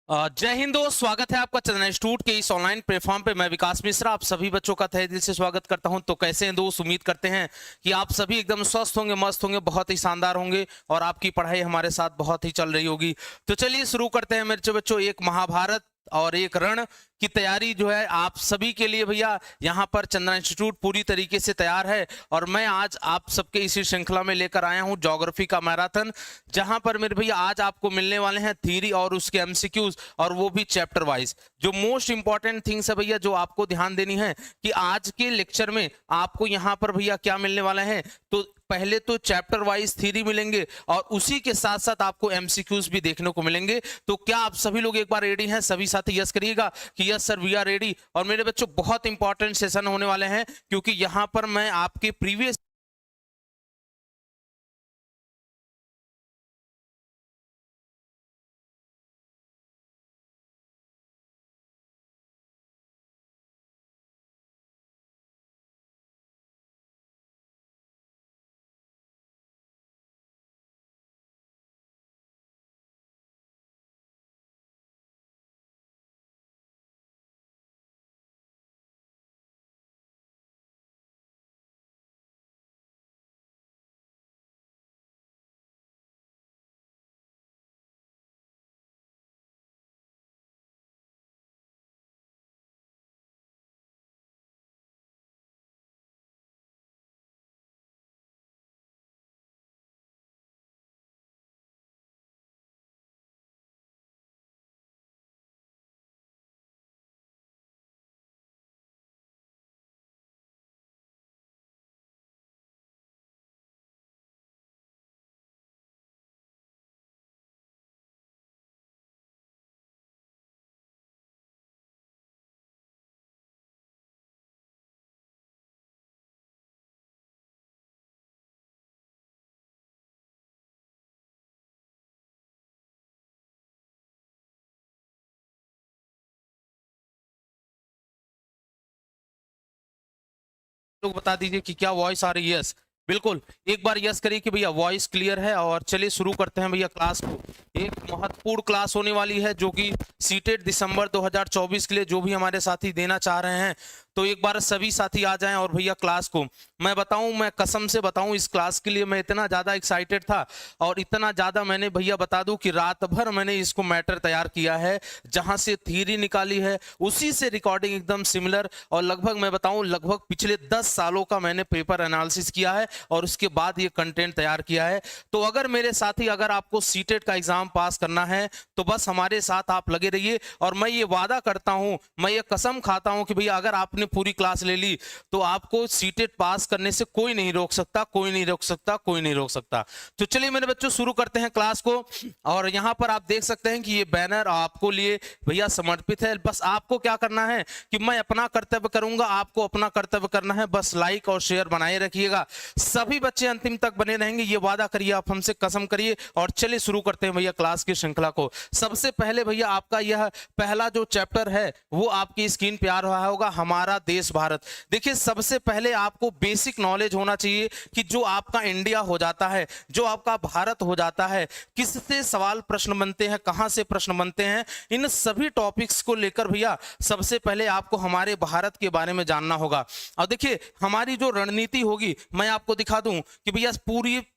जय हिंद दोस्त, स्वागत है आपका चंदन इंस्टीट्यूट के इस ऑनलाइन प्लेटफॉर्म पे। मैं विकास मिश्रा आप सभी बच्चों का तहे दिल से स्वागत करता हूं। तो कैसे हैं दोस्त? उम्मीद करते हैं कि आप सभी एकदम स्वस्थ होंगे, मस्त होंगे, बहुत ही शानदार होंगे और आपकी पढ़ाई हमारे साथ बहुत ही चल रही होगी। तो चलिए शुरू करते हैं मेरे बच्चों। एक महाभारत और एक रण की तैयारी जो है आप सभी के लिए भैया यहाँ पर चंदन इंस्टीट्यूट पूरी तरीके से तैयार है। और मैं आज आप सबके इसी श्रृंखला में लेकर आया हूँ ज्योग्राफी का मैराथन, जहां पर मेरे भैया आज आपको मिलने वाले हैं थ्योरी और उसके एमसीक्यूज, और वो भी चैप्टर वाइज। जो मोस्ट इंपॉर्टेंट थिंग्स है भैया जो आपको ध्यान देनी है कि आज के लेक्चर में आपको यहाँ पर भैया क्या मिलने वाला है। तो पहले तो चैप्टर वाइज थ्योरी मिलेंगे और उसी के साथ साथ आपको एमसीक्यूज भी देखने को मिलेंगे। तो क्या आप सभी लोग एक बार रेडी हैं? सभी साथी यस करिएगा कि yes sir we are ready. और मेरे बच्चों बहुत इंपॉर्टेंट सेशन होने वाले हैं, क्योंकि यहां पर मैं आपके प्रीवियस लोग बता दीजिए कि क्या वॉइस आ रही है? यस, बिल्कुल एक बार यस करिए कि भैया वॉइस क्लियर है। और चलिए शुरू करते हैं भैया क्लास को। एक महत्वपूर्ण क्लास होने वाली है जो कि सीटेट दिसंबर 2024 के लिए जो भी हमारे साथी देना चाह रहे हैं, तो एक बार सभी साथी आ जाएं। और भैया क्लास को मैं बताऊं, मैं कसम से बताऊं, इस क्लास के लिए मैं इतना ज़्यादा एक्साइटेड था और इतना ज़्यादा मैंने भैया बता दूं कि रात भर मैंने इसको मैटर तैयार किया है। जहां से थ्योरी निकाली है उसी से रिकॉर्डिंग एकदम सिमिलर, और लगभग मैं बताऊं लगभग पिछले 10 सालों का मैंने पेपर एनालिसिस किया है और उसके बाद ये कंटेंट तैयार किया है। तो अगर मेरे साथी, अगर आपको सीटेट का एग्जाम पास करना है तो बस हमारे साथ आप लगे रहिए। और मैं ये वादा करता हूं, मैं ये कसम खाता हूं कि भैया अगर आपने पूरी क्लास ले ली तो आपको सीटेट पास करने से कोई नहीं रोक सकता, कोई नहीं रोक सकता, कोई नहीं रोक सकता। तो चलिए मेरे बच्चों शुरू करते हैं क्लास को। और यहां पर आप देख सकते हैं कि ये बैनर आपको लिए भैया समर्पित है। बस आपको क्या करना है कि मैं अपना कर्तव्य करूंगा, आपको अपना कर्तव्य करना है। बस लाइक और शेयर बनाए रखिएगा। सभी बच्चे अंतिम तक बने रहेंगे, ये वादा करिए आप हमसे, कसम करिए। और चलिए शुरू करते हैं भैया क्लास की श्रृंखला को। सबसे पहले भैया आपका यह पहला जो चैप्टर है वो आपकी स्क्रीन पे आ रहा होगा, हमारा देश भारत। देखिए सबसे पहले आपको बेसिक नॉलेज होना चाहिए कि जो आपका इंडिया हो जाता है, जो आपका भारत हो जाता है, किससे सवाल प्रश्न बनते हैं, कहां से प्रश्न बनते हैं, इन सभी टॉपिक्स को लेकर भैया सबसे पहले आपको हमारे भारत के बारे में जानना होगा। और देखिए हमारी जो रणनीति होगी मैं आपको दिखा दूं कि भैया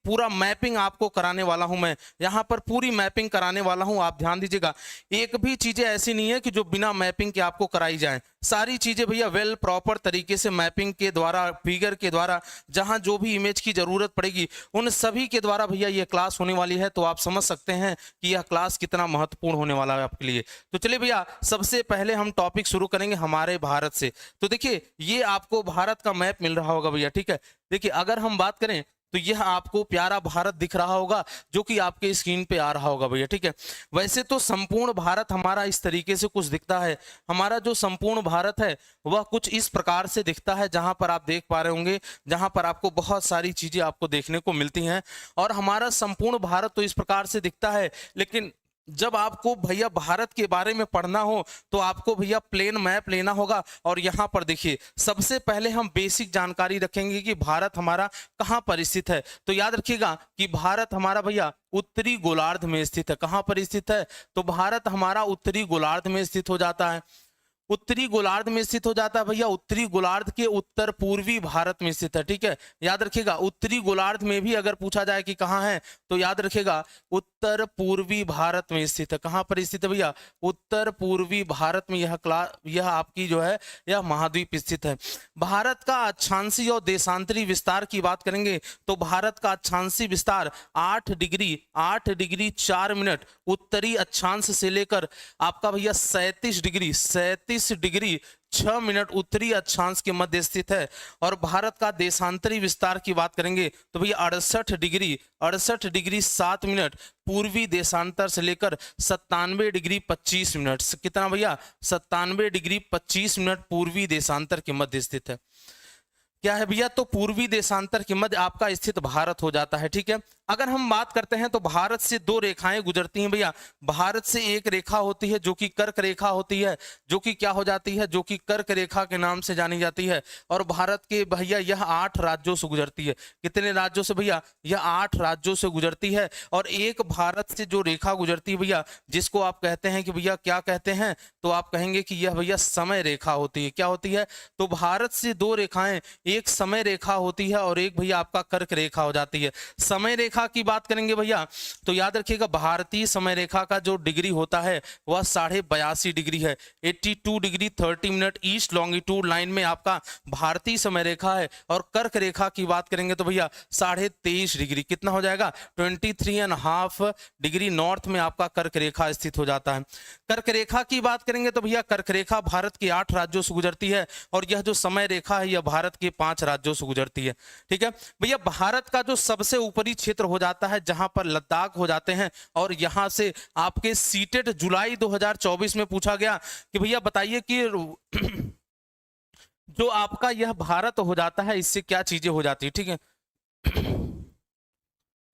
पूरा मैपिंग आपको कराने वाला हूं। मैं यहां पर पूरी मैपिंग कराने वाला हूं, आप ध्यान दीजिएगा। एक भी चीजें ऐसी नहीं है कि जो बिना मैपिंग के आपको कराई जाए। सारी चीजें भैया वेल प्रॉपर तरीके से मैपिंग के द्वारा, फिगर के द्वारा, जहां जो भी इमेज की जरूरत पड़ेगी उन सभी के द्वारा भैया ये क्लास होने वाली है। तो आप समझ सकते हैं कि यह क्लास कितना महत्वपूर्ण होने वाला है आपके लिए। तो चलिए भैया सबसे पहले हम टॉपिक शुरू करेंगे हमारे भारत से। तो देखिए ये आपको भारत का मैप मिल रहा होगा भैया, ठीक है। देखिए अगर हम बात करें तो यह आपको प्यारा भारत दिख रहा होगा जो कि आपके स्क्रीन पे आ रहा होगा भैया, ठीक है। वैसे तो संपूर्ण भारत हमारा इस तरीके से कुछ दिखता है। हमारा जो संपूर्ण भारत है वह कुछ इस प्रकार से दिखता है, जहां पर आप देख पा रहे होंगे, जहां पर आपको बहुत सारी चीजें आपको देखने को मिलती हैं। और हमारा संपूर्ण भारत तो इस प्रकार से दिखता है, लेकिन जब आपको भैया भारत के बारे में पढ़ना हो तो आपको भैया प्लेन मैप लेना होगा। और यहाँ पर देखिए सबसे पहले हम बेसिक जानकारी रखेंगे कि भारत हमारा कहाँ पर स्थित है। तो याद रखिएगा कि भारत हमारा भैया उत्तरी गोलार्ध में स्थित है। कहाँ पर स्थित है? तो भारत हमारा उत्तरी गोलार्ध में स्थित हो जाता है। उत्तरी गोलार्ध में स्थित हो जाता है भैया। उत्तरी गोलार्ध के उत्तर पूर्वी भारत में स्थित है। ठीक है, याद रखिएगा उत्तरी गोलार्ध में भी अगर पूछा जाए कि कहाँ है तो याद रखिएगा उत्तर पूर्वी भारत में स्थित है। कहाँ पर स्थित है भैया? उत्तर पूर्वी भारत में यह आपकी जो है यह महाद्वीप स्थित है। भारत का अक्षांशीय और देशांतरी विस्तार की बात करेंगे तो भारत का अक्षांशीय विस्तार 8 डिग्री 4 मिनट उत्तरी अक्षांश से लेकर आपका भैया 37 डिग्री 6 मिनट उत्तरी अक्षांश के मध्य स्थित है। और भारत का देशांतरी विस्तार की बात करेंगे तो भैया 68 डिग्री 7 मिनट पूर्वी देशांतर से लेकर 97 डिग्री 25 मिनट, कितना भैया? 97 डिग्री 25 मिनट पूर्वी देशांतर के मध्य स्थित है। क्या है भैया? तो पूर्वी देशांतर के मध्य आपका स्थित भारत हो जाता है। ठीक है, अगर हम बात करते हैं तो भारत से 2 रेखाएं गुजरती हैं भैया। भारत से एक रेखा होती है जो कि कर्क रेखा होती है, जो कि क्या हो जाती है? जो कि कर्क रेखा के नाम से जानी जाती है। और भारत के भैया यह 8 राज्यों से गुजरती है। कितने राज्यों से भैया? यह 8 राज्यों से गुजरती है। और एक भारत से जो रेखा गुजरती है भैया, जिसको आप कहते हैं कि भैया क्या कहते हैं? तो आप कहेंगे कि यह भैया समय रेखा होती है। क्या होती है? तो भारत से 2 रेखाएं, एक समय रेखा होती है और एक भैया आपका कर्क रेखा हो जाती है। समय रेखा की बात करेंगे भैया तो याद रखिएगा भारतीय समय रेखा का जो डिग्री होता है वह 82.5 डिग्री है। 82 degree 30 minute east longitude line में आपका भारतीय समय रेखा है। और कर्क रेखा की बात करेंगे तो भैया 23.5 डिग्री, कितना हो जाएगा? 23.5 डिग्री नॉर्थ में आपका कर्क रेखा स्थित हो जाता है। कर्क रेखा की बात करेंगे तो भैया कर्क रेखा भारत के 8 राज्यों से गुजरती है। और यह जो समय रेखा है यह भारत के 5 राज्यों से गुजरती है। ठीक है भैया, भारत का जो सबसे ऊपरी क्षेत्र हो जाता है जहां पर लद्दाख हो जाते हैं। और यहां से आपके सीटेट जुलाई 2024 में पूछा गया कि भैया बताइए कि जो आपका यह भारत हो जाता है इससे क्या चीजें हो जाती है। ठीक है,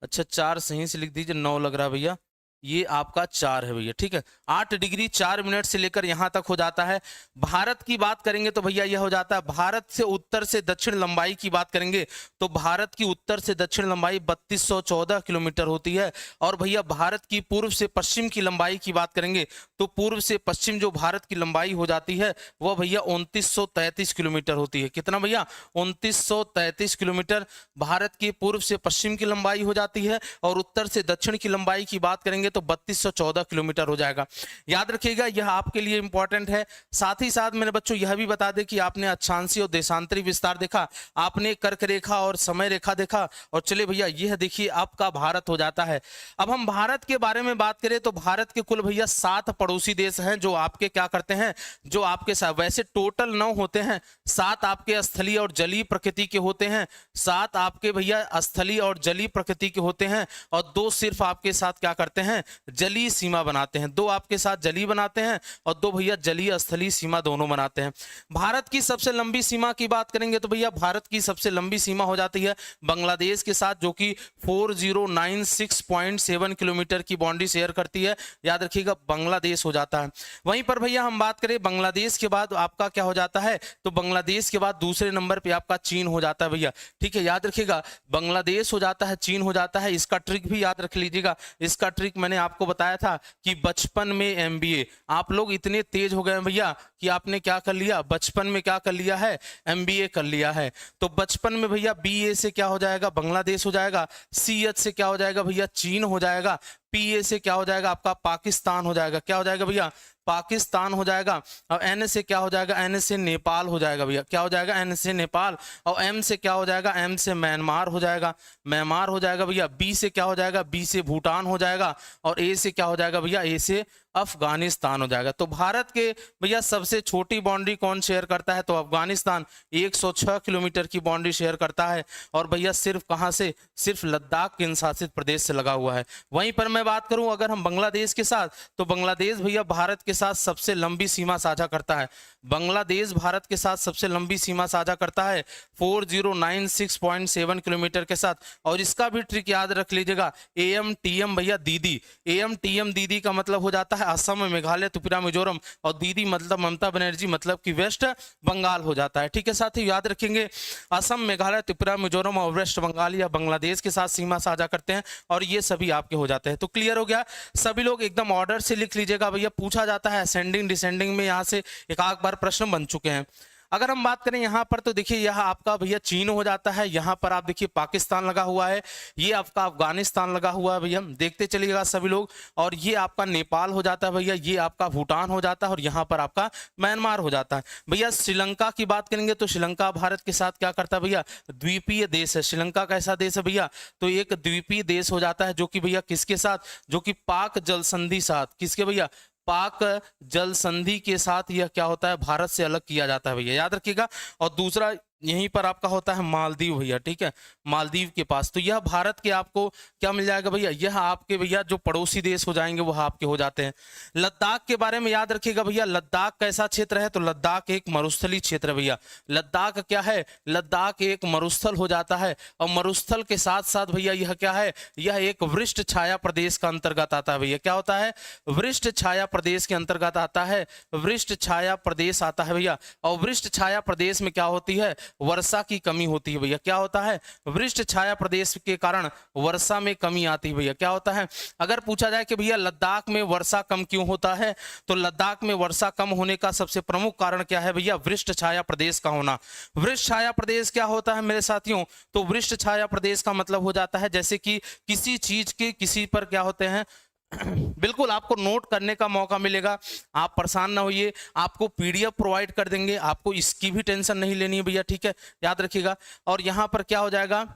अच्छा 4 सही से लिख दीजिए, 9 लग रहा है भैया, ये आपका 4 है भैया। ठीक है, 8 डिग्री 4 मिनट से लेकर यहां तक हो जाता है। भारत की बात करेंगे तो भैया यह हो जाता है भारत से उत्तर से दक्षिण लंबाई की बात करेंगे तो भारत की उत्तर से दक्षिण लंबाई 3214 किलोमीटर होती है। और भैया भारत की पूर्व से पश्चिम की लंबाई की बात करेंगे तो पूर्व से पश्चिम जो भारत की लंबाई हो जाती है वह भैया 2933 किलोमीटर होती है। कितना भैया? 2933 किलोमीटर भारत की पूर्व से पश्चिम की लंबाई हो जाती है। और उत्तर से दक्षिण की लंबाई की बात करेंगे तो 3214 किलोमीटर हो जाएगा। याद रखिएगा यह आपके लिए इंपॉर्टेंट है। साथ ही साथ मेरे बच्चों यह भी बता दें कि आपने अक्षांशीय और देशांतरी विस्तार देखा, आपने कर्क रेखा और समय रेखा देखा। और चलिए भैया यह देखिए आपका भारत हो जाता है। अब हम भारत के बारे में बात करें तो भारत के कुल भैया 7 पड़ोसी देश हैं जो आपके क्या करते हैं, जो आपके साथ, वैसे टोटल 9 होते हैं, 7 आपके स्थलीय और जलीय प्रकृति के होते हैं, 7 आपके भैया स्थलीय और जलीय प्रकृति के होते हैं। और 2 सिर्फ आपके साथ क्या करते हैं? जलीय सीमा बनाते हैं। 2 आपके साथ जलीय बनाते हैं और 2 भैया जलीय स्थलीय सीमा दोनों बनाते हैं। भारत की सबसे लंबी सीमा की बात करेंगे तो भैया भारत की सबसे लंबी सीमा हो जाती है बांग्लादेश के साथ, जो कि 4096.7 किलोमीटर की बाउंड्री शेयर करती है। याद रखिएगा बांग्लादेश हो जाता है। वहीं पर भैया हम बात करें बांग्लादेश के बाद आपका क्या हो जाता है, तो बांग्लादेश के बाद दूसरे नंबर पे आपका चीन हो जाता है भैया। ठीक है, याद रखिएगा बांग्लादेश हो जाता है, चीन हो जाता है। इसका ट्रिक भी याद रख लीजिएगा। इसका ट्रिक मैंने आपको बताया था कि बचपन में एमबीए, आप लोग इतने तेज हो गए भैया कि आपने क्या कर लिया, बचपन में क्या कर लिया है, एमबीए कर लिया है। तो बचपन में भैया बीए से क्या हो जाएगा, बांग्लादेश हो जाएगा। सीएच से क्या हो जाएगा भैया, चीन हो जाएगा। पीए से क्या हो जाएगा आपका, पाकिस्तान हो जाएगा। क्या हो जाएगा भैया, पाकिस्तान हो जाएगा। और एन से क्या हो जाएगा, एन से नेपाल हो जाएगा भैया। क्या हो जाएगा, एन से नेपाल। और एम से क्या हो जाएगा, एम से म्यांमार हो जाएगा, म्यांमार हो जाएगा भैया। बी से क्या हो जाएगा, बी से भूटान हो जाएगा। और ए से क्या हो जाएगा भैया, ए से अफगानिस्तान हो जाएगा। तो भारत के भैया सबसे छोटी बाउंड्री कौन शेयर करता है, तो अफगानिस्तान 106 किलोमीटर की बाउंड्री शेयर करता है। और भैया सिर्फ कहां से, सिर्फ लद्दाख केंद्र शासित प्रदेश से लगा हुआ है। वहीं पर मैं बात करूं अगर हम बांग्लादेश के साथ, तो बांग्लादेश भैया भारत के साथ सबसे लंबी सीमा साझा करता है। बांग्लादेश भारत के साथ सबसे लंबी सीमा साझा करता है 4096.7 किलोमीटर के साथ। और इसका भी ट्रिक याद रख लीजिएगा, AMTM भैया दीदी, AMTM दीदी का मतलब हो जाता है असम, मेघालय, त्रिपुरा, मिजोरम, और दीदी मतलब ममता बनर्जी मतलब कि वेस्ट बंगाल हो जाता है। ठीक है साथी, याद रखेंगे असम, मेघालय, त्रिपुरा, मिजोरम और वेस्ट बंगाल या बांग्लादेश के साथ सीमा साझा करते हैं, और ये सभी आपके हो जाते हैं। तो क्लियर हो गया, सभी लोग एकदम ऑर्डर से लिख लीजिएगा भैया, पूछा जाता है असेंडिंग डिसेंडिंग में, यहाँ से एक आध बार प्रश्न बन चुके हैं। अगर हम बात करें यहाँ पर, तो देखिए यह आपका भैया चीन हो जाता है, यहाँ पर आप देखिए पाकिस्तान लगा हुआ है, ये आपका अफगानिस्तान लगा हुआ है भैया, देखते चलिएगा सभी लोग, और ये आपका नेपाल हो जाता है भैया, ये आपका भूटान हो जाता है, और यहाँ पर आपका म्यांमार हो जाता है भैया। श्रीलंका की बात करेंगे तो श्रीलंका भारत के साथ क्या करता है भैया, द्वीपीय देश है। श्रीलंका कैसा देश है भैया, तो एक द्वीपीय देश हो जाता है, जो कि भैया किसके साथ, जो कि पाक जल संधि साथ, किसके भैया, पाक जल संधि के साथ यह क्या होता है, भारत से अलग किया जाता है भैया, याद रखिएगा। और दूसरा यहीं पर आपका होता है मालदीव भैया, ठीक है, मालदीव के पास। तो यह भारत के आपको क्या मिल जाएगा भैया, यह आपके भैया जो पड़ोसी देश हो जाएंगे वह आपके हो जाते हैं। लद्दाख के बारे में याद रखिएगा भैया, लद्दाख कैसा क्षेत्र है, तो लद्दाख एक मरुस्थलीय क्षेत्र है भैया। लद्दाख क्या है, लद्दाख एक मरुस्थल हो जाता है, और मरुस्थल के साथ साथ भैया यह क्या है, यह एक वृष्ट छाया प्रदेश का अंतर्गत आता है भैया। क्या होता है, वृष्ट छाया प्रदेश के अंतर्गत आता है, वृष्ट छाया प्रदेश आता है भैया। और वृष्ट छाया प्रदेश में क्या होती है, वर्षा की कमी होती है भैया। क्या होता है, वृष्ट छाया प्रदेश के कारण वर्षा में कमी आती है भैया। क्या होता है, अगर पूछा जाए कि भैया लद्दाख में वर्षा कम क्यों होता है, तो लद्दाख में वर्षा कम होने का सबसे प्रमुख कारण क्या है भैया, वृष्ट छाया प्रदेश का होना। वृष्ट छाया प्रदेश क्या होता है मेरे साथियों, तो वृष्ट छाया प्रदेश का मतलब हो जाता है जैसे कि किसी चीज के किसी पर क्या होते हैं बिल्कुल आपको नोट करने का मौका मिलेगा, आप परेशान ना होइए, आपको PDF प्रोवाइड कर देंगे, आपको इसकी भी टेंशन नहीं लेनी है भैया, ठीक है, याद रखिएगा। और यहां पर क्या हो जाएगा,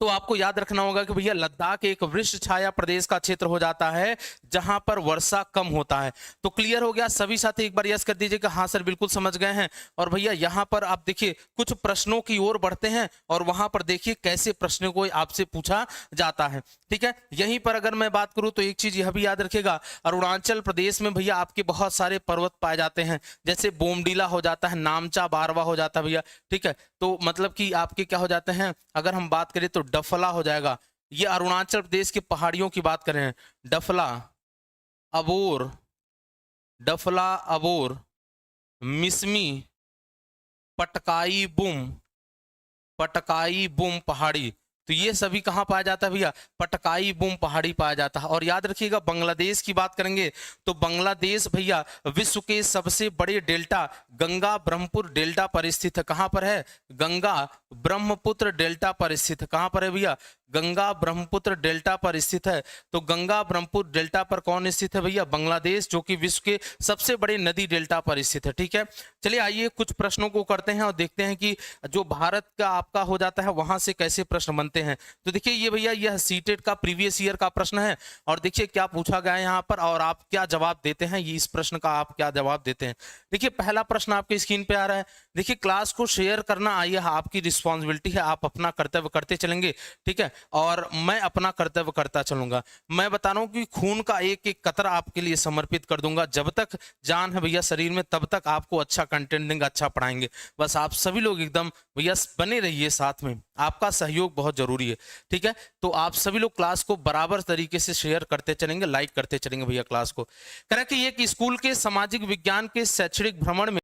तो आपको याद रखना होगा कि भैया लद्दाख एक वृक्ष छाया प्रदेश का क्षेत्र हो जाता है जहां पर वर्षा कम होता है। तो क्लियर हो गया सभी साथी, एक बार यस कर दीजिए कि हाँ सर बिल्कुल समझ गए हैं। और भैया यहां पर आप देखिए कुछ प्रश्नों की ओर बढ़ते हैं, और वहां पर देखिए कैसे प्रश्नों को आपसे पूछा जाता है, ठीक है। यहीं पर अगर मैं बात करूं तो एक चीज यह भी याद रखिएगा, अरुणाचल प्रदेश में भैया आपके बहुत सारे पर्वत पाए जाते हैं, जैसे बोमडीला हो जाता है, नामचा बारवा हो जाता है भैया, ठीक है। तो मतलब कि आपके क्या हो जाते हैं, अगर हम बात करें तो डफला हो जाएगा, ये अरुणाचल प्रदेश की पहाड़ियों की बात करें, डफला अबोर, डफला अबोर, मिसमी, पटकाई बुम, पटकाई बुम पहाड़ी, तो ये सभी कहाँ पाया जाता है भैया, पटकाई बुम पहाड़ी पाया जाता है। और याद रखिएगा बांग्लादेश की बात करेंगे तो बांग्लादेश भैया विश्व के सबसे बड़े डेल्टा गंगा ब्रह्मपुत्र डेल्टा पर स्थित है। कहाँ पर है, गंगा ब्रह्मपुत्र डेल्टा पर स्थित है। कहाँ पर है भैया, गंगा ब्रह्मपुत्र डेल्टा पर स्थित है। तो गंगा ब्रह्मपुत्र डेल्टा पर कौन स्थित है भैया, बांग्लादेश, जो कि विश्व के सबसे बड़े नदी डेल्टा पर स्थित है, ठीक है। चलिए आइए कुछ प्रश्नों को करते हैं और देखते हैं कि जो भारत का आपका हो जाता है वहां से कैसे प्रश्न बनते हैं। तो देखिए ये भैया यह सीटेट का प्रीवियस ईयर का प्रश्न है, और देखिए क्या पूछा गया है यहाँ पर और आप क्या जवाब देते हैं, ये इस प्रश्न का आप क्या जवाब देते हैं। देखिए पहला प्रश्न आपके स्क्रीन पे आ रहा है, देखिए क्लास को शेयर करना आइए आपकी रिस्पॉन्सिबिलिटी है, आप अपना कर्तव्य करते चलेंगे, ठीक है, और मैं अपना कर्तव्य करता चलूंगा। मैं बता रहा हूं कि खून का एक एक कतरा आपके लिए समर्पित कर दूंगा, जब तक जान है भैया शरीर में तब तक आपको अच्छा कंटेंट देंगे, अच्छा पढ़ाएंगे। बस आप सभी लोग एकदम भैया बने रहिए साथ में, आपका सहयोग बहुत जरूरी है, ठीक है। तो आप सभी लोग क्लास को बराबर तरीके से शेयर करते चलेंगे, लाइक करते चलेंगे भैया क्लास को। करें कि एक स्कूल के सामाजिक विज्ञान के शैक्षणिक भ्रमण में